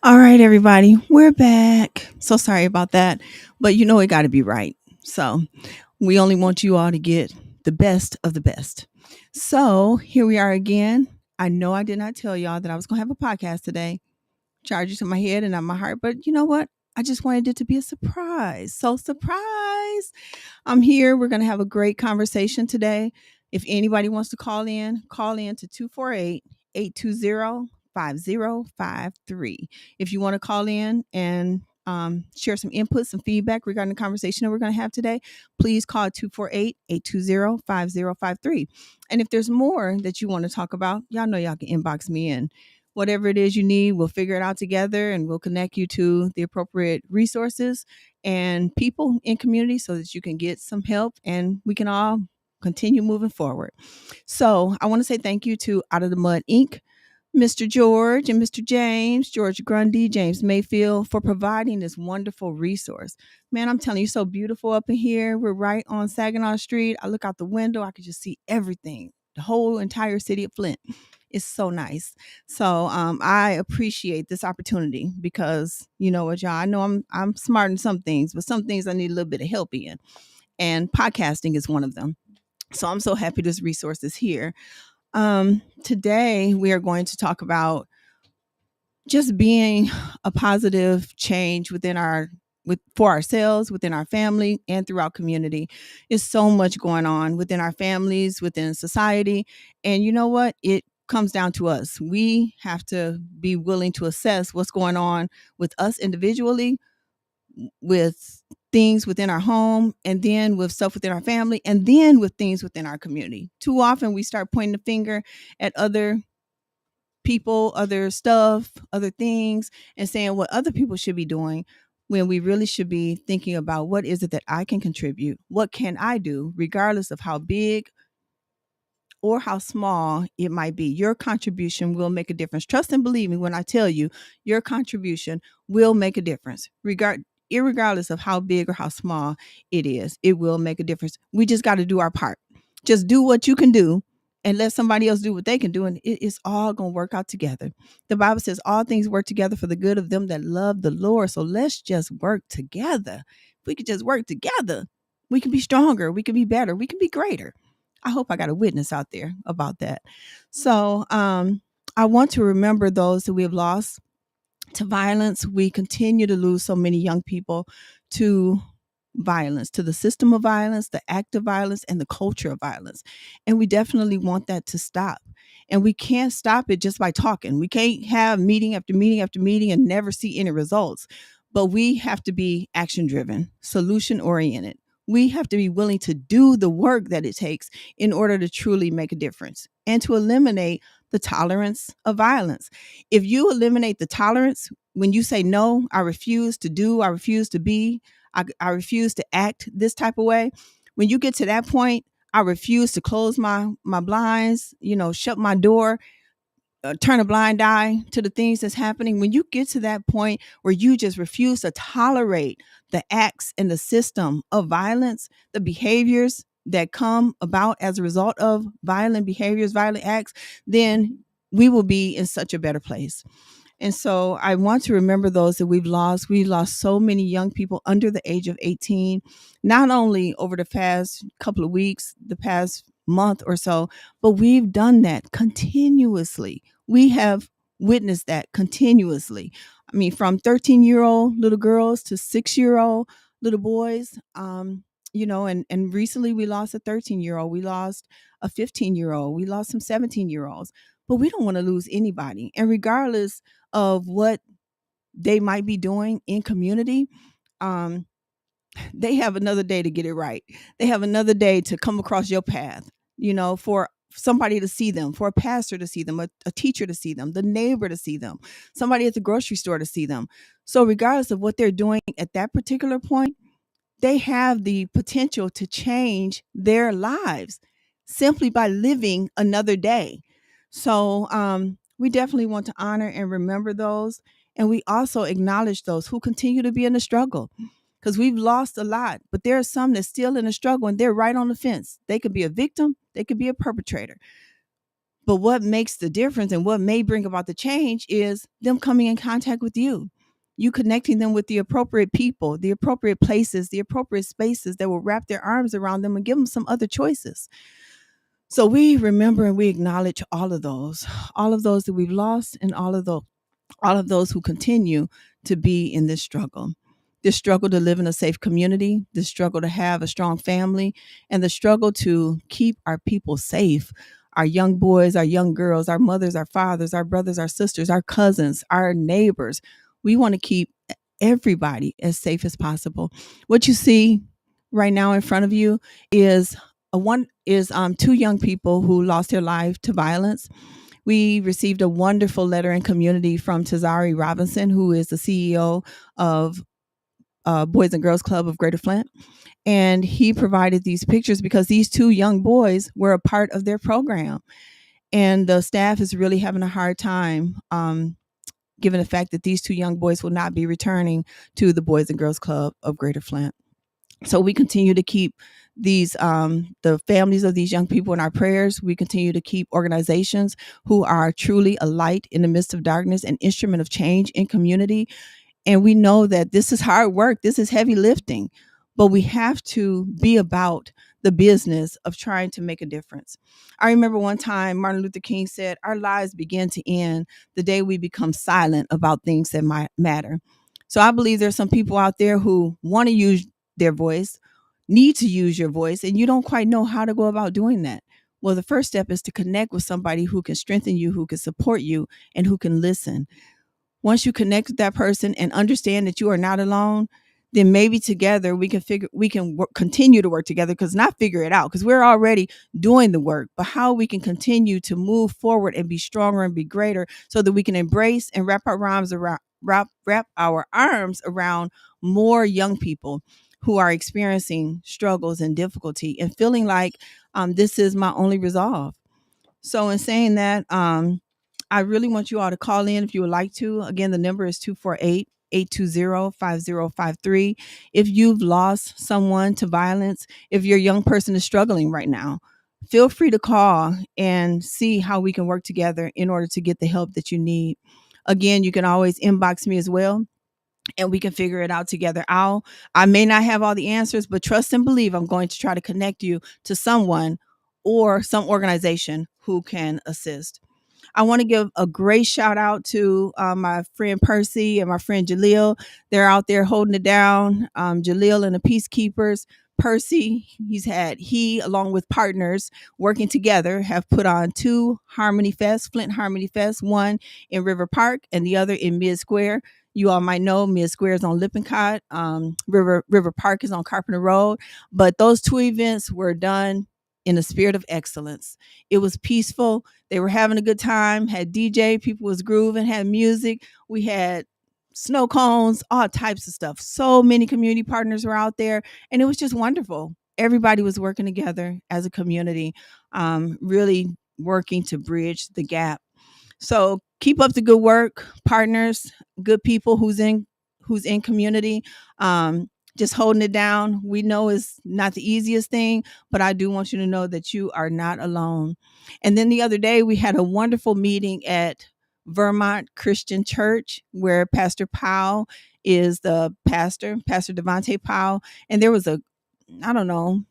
All right, everybody, we're back. So sorry about that, but it got to be right. So we only want you all to get the best of the best. So here we are again. I know I did not tell y'all that I was going to have a podcast today, charge it to my head and not my heart, but you know what? I just wanted it to be a surprise. So, surprise! I'm here. We're going to have a great conversation today. If anybody wants to call in to 248 820 5053. If you want to call in and share some input, some feedback regarding the conversation that we're going to have today, please call 248 820 5053. And if there's more that you want to talk about, y'all know y'all can inbox me in. Whatever it is you need, we'll figure it out together and we'll connect you to the appropriate resources and people in community so that you can get some help and we can all continue moving forward. So I want to say thank you to Out of the Mud Inc., Mr. George and Mr. James, George Grundy, James Mayfield, for providing this wonderful resource. Man, I'm telling you, so beautiful up in here. We're right on Saginaw Street. I look out the window, I could just see everything, the whole entire city of Flint. It's so nice. So I appreciate this opportunity because you know what, y'all. I know I'm smart in some things, but some things I need a little bit of help in, and podcasting is one of them. So I'm so happy this resource is here. Today we are going to talk about just being a positive change within our for ourselves, within our family, and throughout community. Is so much going on within our families, within society, and you know what? It comes down to us. We have to be willing to assess what's going on with us individually, with things within our home, and then with stuff within our family, and then with things within our community. Too often we start pointing the finger at other people, other stuff, other things, and saying what other people should be doing when we really should be thinking about what is it that I can contribute? What can I do, regardless of how big or how small it might be? Your contribution will make a difference. Trust and believe me when I tell you, your contribution will make a difference. Irregardless of how big or how small it is, it will make a difference. We just got to do our part. Just do what you can do and let somebody else do what they can do, and it is all going to work out together. The Bible says all things work together for the good of them that love the Lord. So let's just work together. If we could just work together, we can be stronger, we can be better, we can be greater. I hope I got a witness out there about that. So I want to remember those that we have lost to violence. We continue to lose so many young people to violence, to the system of violence, the act of violence, and the culture of violence. And we definitely want that to stop. And we can't stop it just by talking. We can't have meeting after meeting after meeting and never see any results. But we have to be action driven, solution oriented. We have to be willing to do the work that it takes in order to truly make a difference and to eliminate the tolerance of violence. If you eliminate the tolerance, when you say, no, I refuse to do, I refuse to be, I refuse to act this type of way. When you get to that point, I refuse to close my blinds, shut my door, turn a blind eye to the things that's happening. When you get to that point where you just refuse to tolerate the acts and the system of violence, the behaviors that come about as a result of violent behaviors, violent acts, then we will be in such a better place. And so I want to remember those that we've lost. We lost so many young people under the age of 18, not only over the past couple of weeks, the past month or so, but we've done that continuously. We have witnessed that continuously. I mean, from 13-year-old little girls to 6-year-old little boys. And recently we lost a 13-year-old. We lost a 15-year-old. We lost some 17-year-olds. But we don't want to lose anybody. And regardless of what they might be doing in community, um, they have another day to get it right. They have another day to come across your path, for somebody to see them, for a pastor to see them, a teacher to see them, the neighbor to see them, somebody at the grocery store to see them. So regardless of what they're doing at that particular point, they have the potential to change their lives simply by living another day. So we definitely want to honor and remember those. And we also acknowledge those who continue to be in the struggle, because we've lost a lot, but there are some that's still in the struggle and they're right on the fence. They could be a victim, they could be a perpetrator. But what makes the difference and what may bring about the change is them coming in contact with you connecting them with the appropriate people, the appropriate places, the appropriate spaces that will wrap their arms around them and give them some other choices. So we remember and we acknowledge all of those that we've lost, and all of those who continue to be in this struggle to live in a safe community, this struggle to have a strong family, and the struggle to keep our people safe, our young boys, our young girls, our mothers, our fathers, our brothers, our sisters, our cousins, our neighbors. We want to keep everybody as safe as possible. What you see right now in front of you is two young people who lost their life to violence. We received a wonderful letter in community from Tazari Robinson, who is the CEO of Boys and Girls Club of Greater Flint. And he provided these pictures because these two young boys were a part of their program. And the staff is really having a hard time, given the fact that these two young boys will not be returning to the Boys and Girls Club of Greater Flint. So we continue to keep the families of these young people in our prayers. We continue to keep organizations who are truly a light in the midst of darkness, an instrument of change in community. And we know that this is hard work. This is heavy lifting, but we have to be about the business of trying to make a difference. I remember one time Martin Luther King said, our lives begin to end the day we become silent about things that might matter. So I believe there's some people out there who want to use their voice, need to use your voice, and you don't quite know how to go about doing that. Well, the first step is to connect with somebody who can strengthen you, who can support you, and who can listen. Once you connect with that person and understand that you are not alone, then maybe together we can continue to work together, because not figure it out, because we're already doing the work, but how we can continue to move forward and be stronger and be greater, so that we can embrace and wrap our arms around more young people who are experiencing struggles and difficulty and feeling like this is my only resolve. So in saying that, I really want you all to call in if you would like to. Again, the number is 248-820-5053. If you've lost someone to violence, if your young person is struggling right now, feel free to call and see how we can work together in order to get the help that you need. Again, you can always inbox me as well, and we can figure it out together. I may not have all the answers, but trust and believe I'm going to try to connect you to someone or some organization who can assist. I want to give a great shout out to my friend Percy and my friend Jaleel. They're out there holding it down. Jaleel and the Peacekeepers. Percy, he along with partners working together have put on two Harmony Fest, Flint Harmony Fest, one in River Park and the other in Mid Square. You all might know Mid Square is on Lippincott. River Park is on Carpenter Road. But those two events were done in a spirit of excellence. It was peaceful. They were having a good time, had DJ, people was grooving, had music. We had snow cones, all types of stuff. So many community partners were out there, and it was just wonderful. Everybody was working together as a community, really working to bridge the gap. So keep up the good work, partners, good people who's in community. Just holding it down. We know it's not the easiest thing, but I do want you to know that you are not alone. And then the other day, we had a wonderful meeting at Vermont Christian Church, where Pastor Powell is the pastor, Pastor Devontae Powell. And there was I don't know,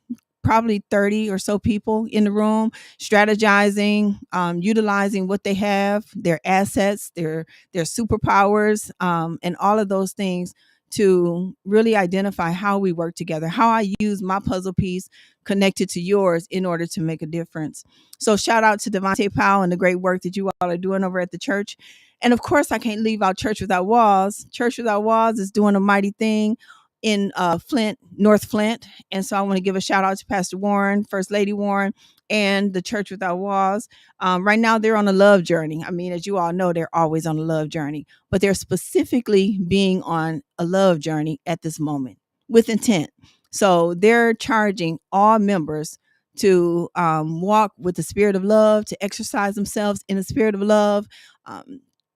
probably 30 or so people in the room strategizing, utilizing what they have, their assets, their superpowers, and all of those things to really identify how we work together, how I use my puzzle piece connected to yours in order to make a difference. So shout out to Devontae Powell and the great work that you all are doing over at the church. And of course, I can't leave out Church Without Walls. Church Without Walls is doing a mighty thing in Flint, North Flint. And so I want to give a shout out to Pastor Warren, First Lady Warren, and the Church Without Walls. Right now, they're on a love journey. I mean, as you all know, they're always on a love journey, but they're specifically being on a love journey at this moment with intent. So they're charging all members to walk with the spirit of love, to exercise themselves in the spirit of love,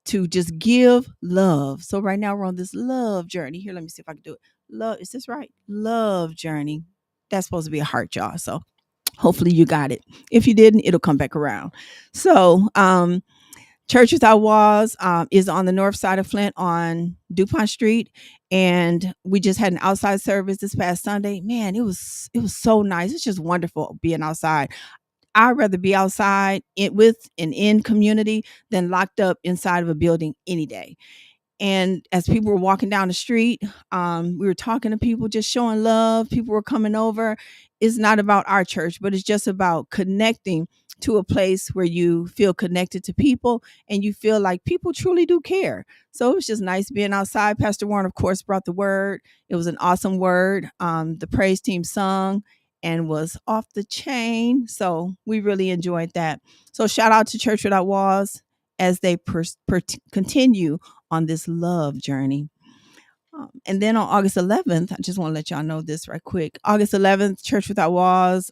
to just give love. So right now we're on this love journey. Here, let me see if I can do it. Love, is this right? Love journey. That's supposed to be a heart, y'all. So Hopefully you got it. If you didn't, it'll come back around. So, Church Without Walls is on the north side of Flint on DuPont Street, and we just had an outside service this past Sunday. Man, it was so nice. It's just wonderful being outside. I'd rather be outside with and in community than locked up inside of a building any day. And as people were walking down the street, we were talking to people, just showing love. People were coming over. It's not about our church, but it's just about connecting to a place where you feel connected to people and you feel like people truly do care. So it was just nice being outside. Pastor Warren, of course, brought the word. It was an awesome word. The praise team sung and was off the chain. So we really enjoyed that. So shout out to Church Without Walls as they continue on this love journey. And then on August 11th, I just want to let y'all know this right quick. August 11th, Church Without Walls,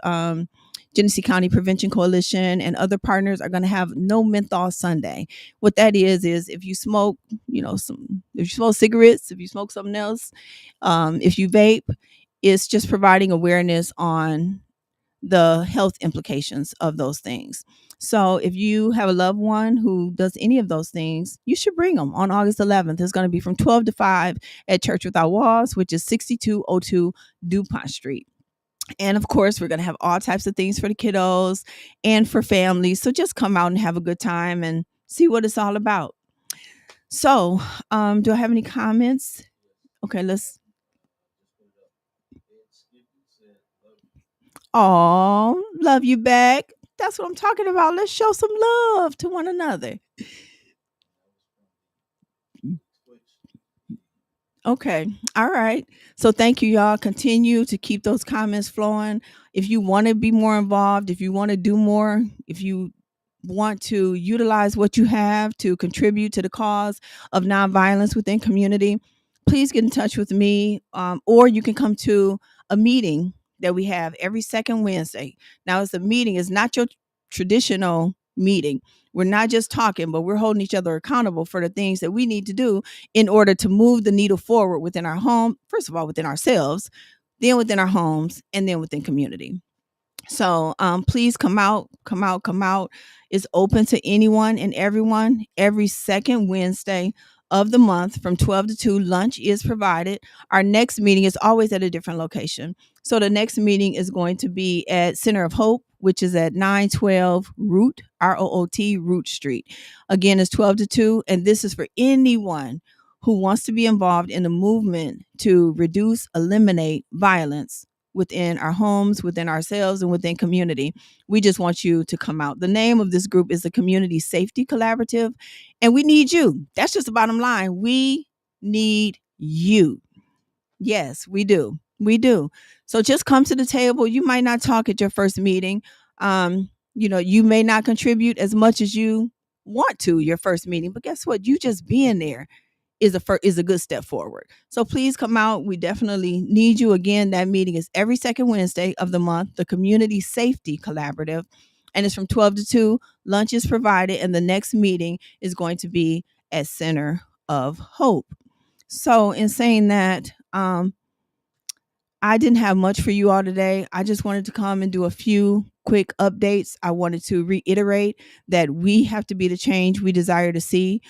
Genesee County Prevention Coalition, and other partners are going to have No Menthol Sunday. What that is if you smoke, if you smoke cigarettes, if you smoke something else, if you vape, it's just providing awareness on the health implications of those things. So if you have a loved one who does any of those things, you should bring them on August 11th. It's going to be from 12 to 5 at Church Without Walls, which is 6202 DuPont Street. And of course, we're going to have all types of things for the kiddos and for families. So just come out and have a good time and see what it's all about. So, do I have any comments? Okay, let's. Oh, love you back. That's what I'm talking about. Let's show some love to one another. Okay. All right. So thank you, y'all. Continue to keep those comments flowing. If you want to be more involved, if you want to do more, if you want to utilize what you have to contribute to the cause of nonviolence within community, please get in touch with me, or you can come to a meeting that we have every second Wednesday. Now, it's a meeting. It's not your traditional meeting. We're not just talking, but we're holding each other accountable for the things that we need to do in order to move the needle forward within our home, first of all, within ourselves, then within our homes, and then within community. So please come out, come out, come out. It's open to anyone and everyone every second Wednesday of the month from 12 to 2. Lunch is provided. Our next meeting is always at a different location. So the next meeting is going to be at Center of Hope, which is at 912 Root, ROOT, Root Street. Again, it's 12 to 2. And this is for anyone who wants to be involved in the movement to reduce, eliminate violence within our homes, within ourselves, and within community. We just want you to come out. The name of this group is the Community Safety Collaborative, and we need you. That's just the bottom line. We need you. Yes, we do. We do. So just come to the table. You might not talk at your first meeting. You may not contribute as much as you want to your first meeting, but guess what? You just being there is a good step forward. So please come out. We definitely need you. Again, that meeting is every second Wednesday of the month, the Community Safety Collaborative, and it's from 12 to 2. Lunch is provided, and the next meeting is going to be at Center of Hope. So in saying that, I didn't have much for you all today. I just wanted to come and do a few quick updates. I wanted to reiterate that we have to be the change we desire to see.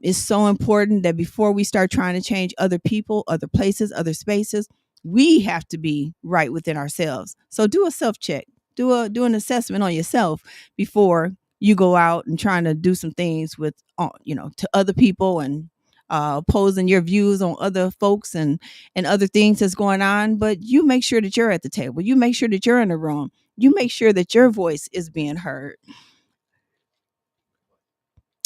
It's so important that before we start trying to change other people, other places, other spaces, we have to be right within ourselves. So do a self check, do an assessment on yourself before you go out and trying to do some things with, to other people and opposing your views on other folks and other things that's going on. But you make sure that you're at the table. You make sure that you're in the room. You make sure that your voice is being heard.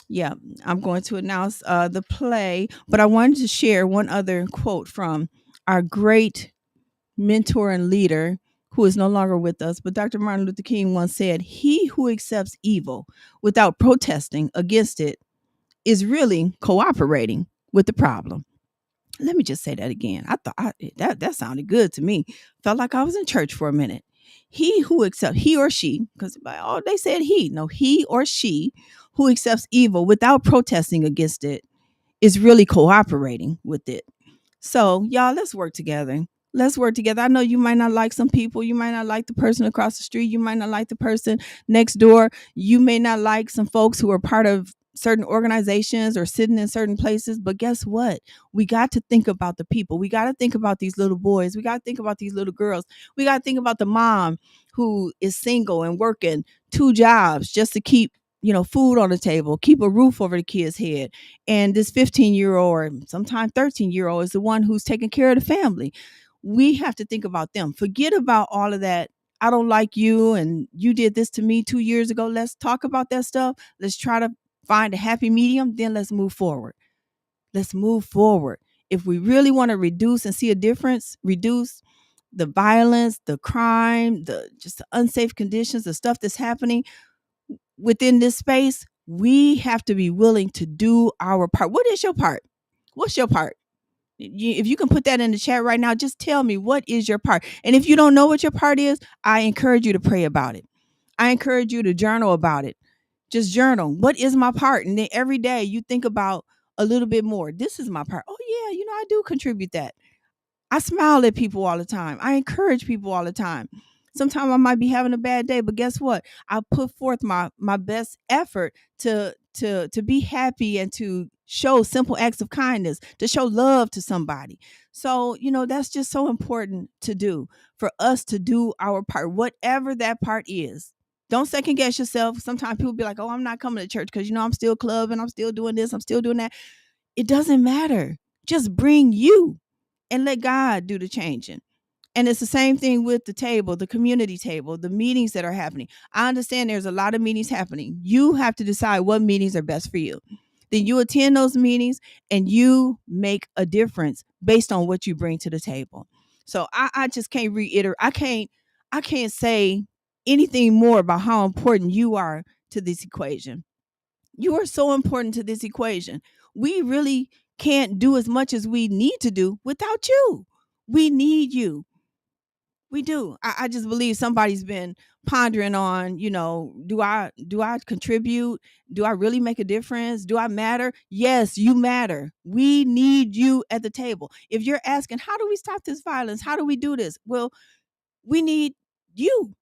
Yeah, I'm going to announce the play, but I wanted to share one other quote from our great mentor and leader who is no longer with us. But Dr. Martin Luther King once said, "He who accepts evil without protesting against it is really cooperating with the problem." Let me just say that again. I thought that sounded good to me. Felt like I was in church for a minute. He who accepts, he or she, because they said he, no, he or she who accepts evil without protesting against it is really cooperating with it. So y'all, let's work together. Let's work together. I know you might not like some people. You might not like the person across the street. You might not like the person next door. You may not like some folks who are part of certain organizations or sitting in certain places. But guess what? We got to think about the people. We got to think about these little boys. We got to think about these little girls. We got to think about the mom who is single and working two jobs just to keep food on the table, keep a roof over the kid's head. And this 15-year-old or sometimes 13-year-old is the one who's taking care of the family. We have to think about them. Forget about all of that. I don't like you and you did this to me 2 years ago. Let's talk about that stuff. Let's try to find a happy medium. Then let's move forward. Let's move forward. If we really want to reduce and see a difference, reduce the violence, the crime, just the unsafe conditions, the stuff that's happening within this space, we have to be willing to do our part. What is your part? What's your part? If you can put that in the chat right now, just tell me, what is your part? And if you don't know what your part is, I encourage you to pray about it. I encourage you to journal about it. Just journal. What is my part? And then every day you think about a little bit more. This is my part. Oh yeah, I do contribute that. I smile at people all the time. I encourage people all the time. Sometimes I might be having a bad day, but guess what? I put forth my best effort to be happy and to show simple acts of kindness, to show love to somebody. So, that's just so important to do, for us to do our part, whatever that part is. Don't second guess yourself. Sometimes people be like, "Oh, I'm not coming to church because I'm still clubbing, I'm still doing this, I'm still doing that." It doesn't matter. Just bring you and let God do the changing. And it's the same thing with the table, the community table, the meetings that are happening. I understand there's a lot of meetings happening. You have to decide what meetings are best for you. Then you attend those meetings and you make a difference based on what you bring to the table. So I just can't reiterate. I can't say anything more about how important you are to this equation. You are so important to this equation. We really can't do as much as we need to do without you. We need you. We do. I just believe somebody's been pondering on, do I contribute? Do I really make a difference? Do I matter? Yes, you matter. We need you at the table. If you're asking, how do we stop this violence? How do we do this? Well, we need you.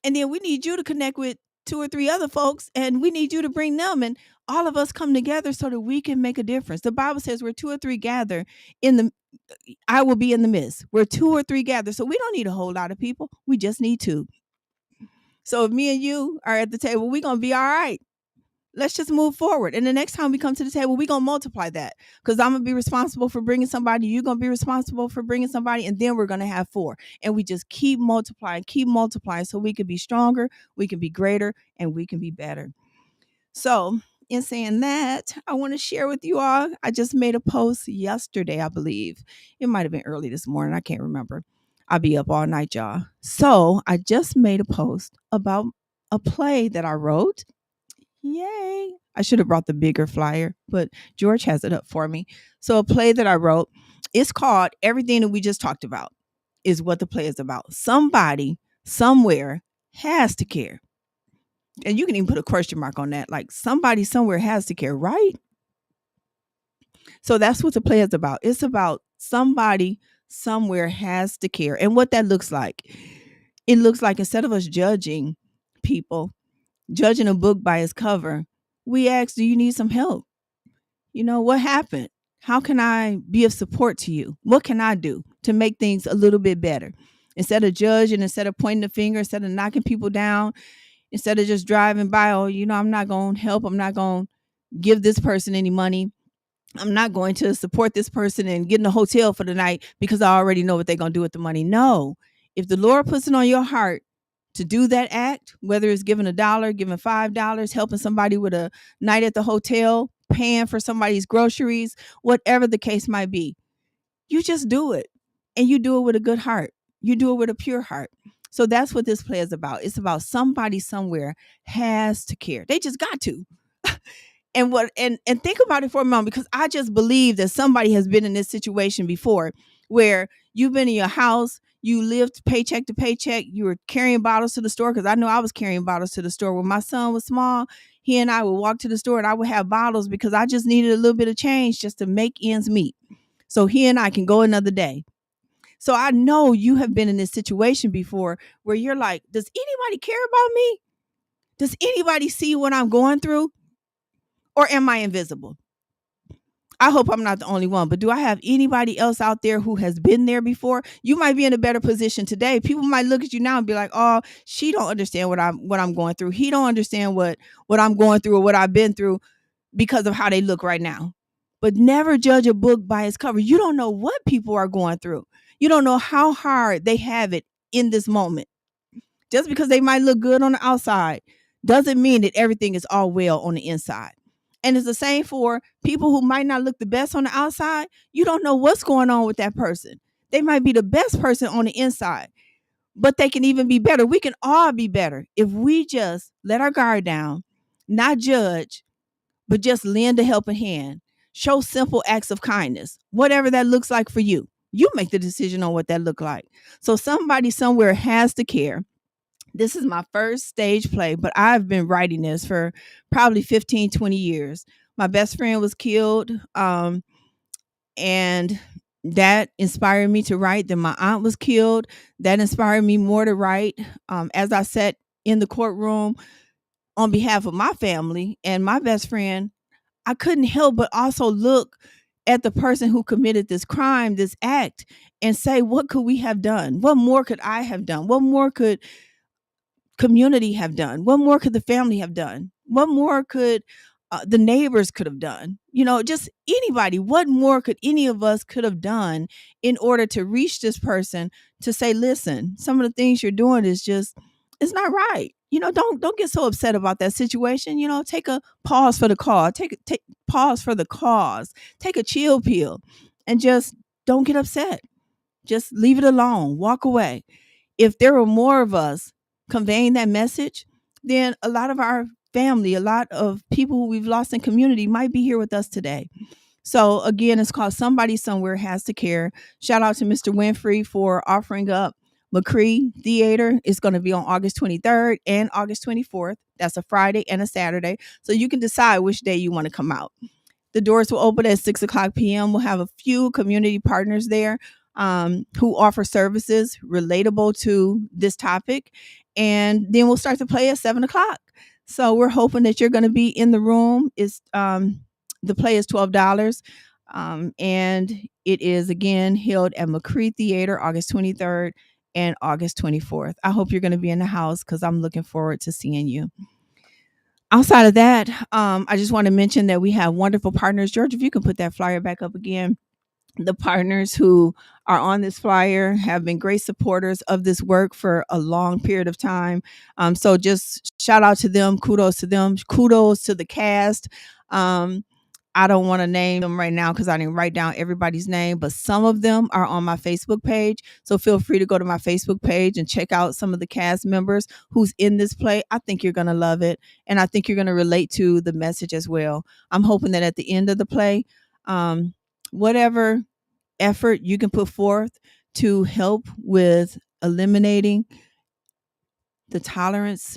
And then we need you to connect with two or three other folks, and we need you to bring them, and all of us come together so that we can make a difference. The Bible says where two or three gather in the I will be in the midst. Where two or three gather. So we don't need a whole lot of people. We just need two. So if me and you are at the table, we're going to be all right. Let's just move forward. And the next time we come to the table, we're going to multiply that, because I'm going to be responsible for bringing somebody. You're going to be responsible for bringing somebody. And then we're going to have four. And we just keep multiplying so we can be stronger, we can be greater, and we can be better. So in saying that, I want to share with you all, I just made a post yesterday, I believe. It might have been early this morning. I can't remember. I'll be up all night, y'all. So I just made a post about a play that I wrote. Yay. I should have brought the bigger flyer, but George has it up for me. So a play that I wrote, it's called Everything That We Just Talked About, is what the play is about. Somebody, somewhere has to care. And you can even put a question mark on that. Like, somebody somewhere has to care, right? So that's what the play is about. It's about somebody somewhere has to care. And what that looks like, it looks like, instead of us judging people, judging a book by its cover, we ask, do you need some help? What happened? How can I be of support to you? What can I do to make things a little bit better? Instead of judging, instead of pointing the finger, instead of knocking people down, instead of just driving by, oh, I'm not going to help. I'm not going to give this person any money. I'm not going to support this person and get in a hotel for the night because I already know what they're going to do with the money. No. If the Lord puts it on your heart to do that act, whether it's giving $1, giving $5, helping somebody with a night at the hotel, paying for somebody's groceries, whatever the case might be, you just do it. And you do it with a good heart. You do it with a pure heart. So that's what this play is about. It's about somebody somewhere has to care. They just got to. And think about it for a moment, because I just believe that somebody has been in this situation before, where you've been in your house, you lived paycheck to paycheck, you were carrying bottles to the store, because I know I was carrying bottles to the store. When my son was small, he and I would walk to the store and I would have bottles because I just needed a little bit of change just to make ends meet. So he and I can go another day. So I know you have been in this situation before where you're like, does anybody care about me? Does anybody see what I'm going through? Or am I invisible? I hope I'm not the only one, but do I have anybody else out there who has been there before? You might be in a better position today. People might look at you now and be like, "Oh, she don't understand what I'm going through. He don't understand what I'm going through or what I've been through because of how they look right now." But never judge a book by its cover. You don't know what people are going through. You don't know how hard they have it in this moment. Just because they might look good on the outside doesn't mean that everything is all well on the inside. And it's the same for people who might not look the best on the outside. You don't know what's going on with that person. They might be the best person on the inside, but they can even be better. We can all be better if we just let our guard down, not judge, but just lend a helping hand. Show simple acts of kindness, whatever that looks like for you. You make the decision on what that look like. So somebody somewhere has to care. This is my first stage play, but I've been writing this for probably 15, 20 years. My best friend was killed, and that inspired me to write. Then my aunt was killed. That inspired me more to write. As I sat in the courtroom on behalf of my family and my best friend, I couldn't help but also look at the person who committed this crime, this act, and say, what could we have done? What more could I have done? What more could community have done? What more could the family have done? What more could the neighbors could have done? Just anybody. What more could any of us could have done in order to reach this person to say, listen, some of the things you're doing is just, it's not right. Don't get so upset about that situation. Take a pause for the cause. Take pause for the cause. Take a chill pill, and just don't get upset. Just leave it alone. Walk away. If there were more of us conveying that message, then a lot of our family, a lot of people who we've lost in community might be here with us today. So again, it's called Somebody Somewhere Has to Care. Shout out to Mr. Winfrey for offering up McCree Theater. It's going to be on August 23rd and August 24th. That's a Friday and a Saturday. So you can decide which day you want to come out. The doors will open at 6:00 p.m. We'll have a few community partners there who offer services relatable to this topic. And then we'll start to play at 7:00. So we're hoping that you're going to be in the room. The play is $12. And it is again held at McCree Theater, August 23rd and August 24th. I hope you're going to be in the house because I'm looking forward to seeing you. Outside of that, I just want to mention that we have wonderful partners. George, if you can put that flyer back up again. The partners who are on this flyer have been great supporters of this work for a long period of time. So just shout out to them. Kudos to them. Kudos to the cast. I don't want to name them right now because I didn't write down everybody's name, but some of them are on my Facebook page. So feel free to go to my Facebook page and check out some of the cast members who's in this play. I think you're going to love it. And I think you're going to relate to the message as well. I'm hoping that at the end of the play, whatever effort you can put forth to help with eliminating the tolerance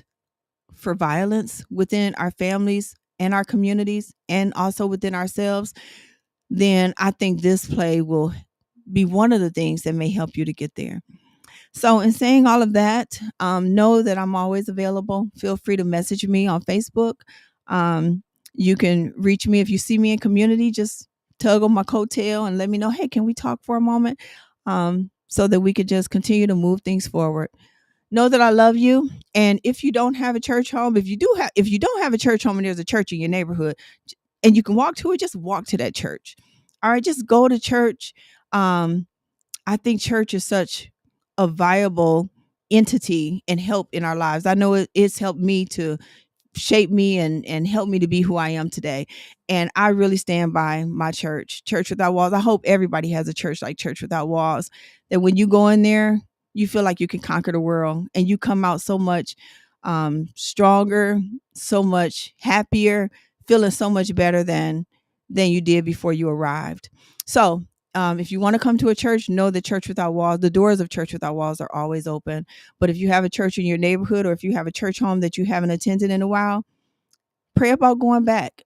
for violence within our families and our communities and also within ourselves, then I think this play will be one of the things that may help you to get there. So in saying all of that, know that I'm always available. Feel free to message me on Facebook. You can reach me if you see me in community. Just tug on my coattail and let me know, hey, can we talk for a moment? So that we could just continue to move things forward. Know that I love you. And if you don't have a church home, if you don't have a church home and there's a church in your neighborhood and you can walk to it, just walk to that church. All right, just go to church. I think church is such a viable entity and help in our lives. I know it's helped me to shape me and help me to be who I am today. And I really stand by my church, Church Without Walls. I hope everybody has a church like Church Without Walls, that when you go in there, you feel like you can conquer the world and you come out so much stronger, so much happier, feeling so much better than you did before you arrived. So if you want to come to a church, know that Church Without Walls, the doors of Church Without Walls are always open. But if you have a church in your neighborhood or if you have a church home that you haven't attended in a while, pray about going back.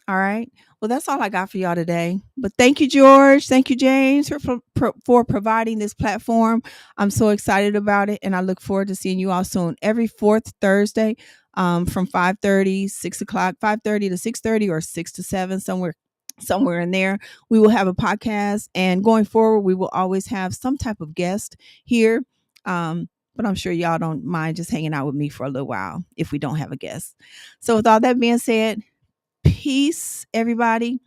All right. Well, that's all I got for y'all today. But thank you, George. Thank you, James, for providing this platform. I'm so excited about it, and I look forward to seeing you all soon. Every fourth Thursday, from 5:30, 6 o'clock, 5:30 to 6:30, or 6 to 7, somewhere in there, we will have a podcast. And going forward, we will always have some type of guest here. But I'm sure y'all don't mind just hanging out with me for a little while if we don't have a guest. So, with all that being said, peace, everybody.